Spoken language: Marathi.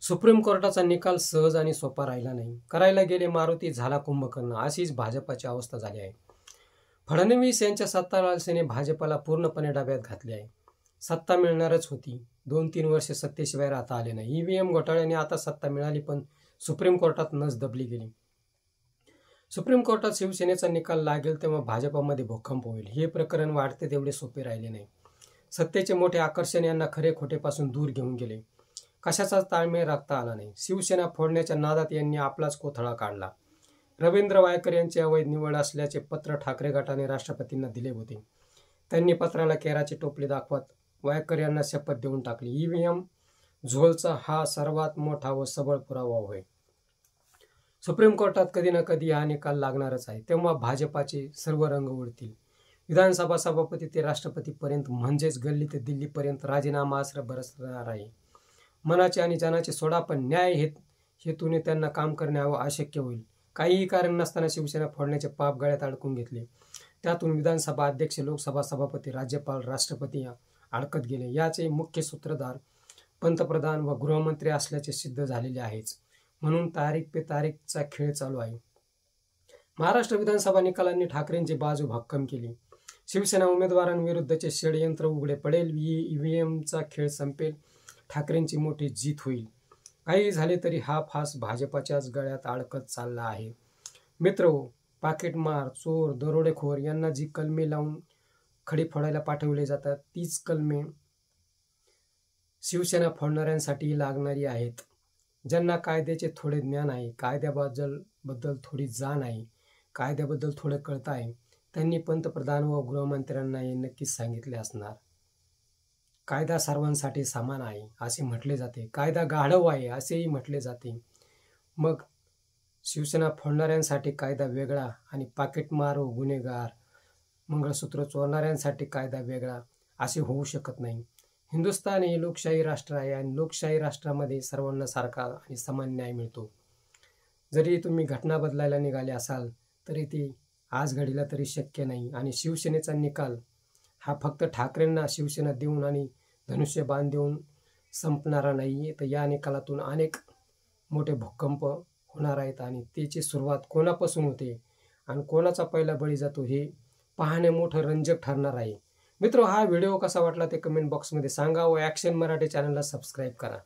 सुप्रीम कोर्टाचा निकाल सहज आणि सोपा राहिला नाही. करायला गेले मारुती झाला कुंभकर्ण, अशीच भाजपाची अवस्था झाली आहे. फडणवीस यांच्या सत्ता लालसेने भाजपाला पूर्णपणे डाब्यात घातले आहे. सत्ता मिळणारच होती. 2-3 वर्षे सत्तेशिवाय राहता आले नाही. ईव्हीएम घोटाळ्याने आता सत्ता मिळाली, पण सुप्रीम कोर्टात नस दबली गेली. सुप्रीम कोर्टात शिवसेनेचा निकाल लागेल तेव्हा भाजपामध्ये भूकंप होईल. हे प्रकरण वाढते तेवढे सोपे राहिले नाही. सत्तेचे मोठे आकर्षण यांना खरे खोटेपासून दूर घेऊन गेले. कशाचाच ताळमेळ राखता आला नाही. शिवसेना फोडण्याच्या नादात यांनी आपलाच कोथळा काढला. रवींद्र वायकर यांची अवैध निवड असल्याचे पत्र ठाकरे गटाने राष्ट्रपतींना दिले होते. त्यांनी पत्राला केराची टोपली दाखवत वायकर यांना शपथ देऊन टाकली. ईव्हीएम झोलचा हा सर्वात मोठा व सबळ पुरावा होय. सुप्रीम कोर्टात कधी ना कधी हा निकाल लागणारच आहे. तेव्हा भाजपाचे सर्व रंग उडतील. विधानसभा सभापती ते राष्ट्रपतीपर्यंत, म्हणजेच गल्ली ते दिल्लीपर्यंत राजीनामा अस्त्र बरसणार आहे. मनाचे आणि जनाचे सोडा, पण न्याय हेतूने त्यांना काम करणे अशक्य होईल. काहीही कारण नसताना शिवसेना फोडण्याचे पाप गळ्यात अडकून घेतले. त्यातून विधानसभा अध्यक्ष, लोकसभा सभापती, राज्यपाल, राष्ट्रपती अडकत गेले. याचे मुख्य सूत्रधार पंतप्रधान व गृहमंत्री असल्याचे सिद्ध झालेले आहेच. म्हणून तारीख पे तारीखचा खेळ चालू आहे. महाराष्ट्र विधानसभा निकालांनी ठाकरेंची बाजू भक्कम केली. शिवसेना उमेदवारांविरुद्धचे षडयंत्र उघडे पडेल. ईव्हीएमचा खेळ संपेल. ठाकरेंची मोठी जीत होईल. काही झाले तरी हा फास भाजपाच्याच गळ्यात अडकत चालला आहे. मित्रहो, पाकिटमार, चोर, दरोडेखोर यांना जी कलमे लावून खडी फोडायला पाठवले जातात, तीच कलमे शिवसेना फोडणाऱ्यांसाठी लागणारी आहेत. ज्यांना कायद्याचे थोडे ज्ञान आहे, कायद्याबद्दल थोडी जाण आहे, कायद्याबद्दल थोडं कळतं आहे, त्यांनी पंतप्रधान व गृहमंत्र्यांना हे नक्कीच सांगितले असणार. कायदा सर्वांसाठी समान आहे असे म्हटले जाते. कायदा गाढव आहे असेही म्हटले जाते. मग शिवसेना फोडणाऱ्यांसाठी कायदा वेगळा आणि पाकिटमार व गुन्हेगार, मंगळसूत्र चोरणाऱ्यांसाठी कायदा वेगळा असे होऊ शकत नाही. हिंदुस्थान हे लोकशाही राष्ट्र आहे आणि लोकशाही राष्ट्रामध्ये सर्वांना सारखा आणि समान न्याय मिळतो. जरी तुम्ही घटना बदलायला निघाले असाल तरी ते आज घडीला तरी शक्य नाही. आणि शिवसेनेचा निकाल हा फक्त ठाकरेंना शिवसेना देऊन आणि धनुष्यबाण देऊन संपणारा नाही. तर या निकालातून अनेक मोठे भूकंप होणार आहेत आणि त्याची सुरुवात कोणापासून होते आणि कोणाचा पहिला बळी जातो हे पाहणे मोठं रंजक ठरणार आहे. मित्र, हा व्हिडिओ कसा वाटला ते कमेंट बॉक्समध्ये सांगा व ॲक्शन मराठी चॅनलला सबस्क्राईब करा.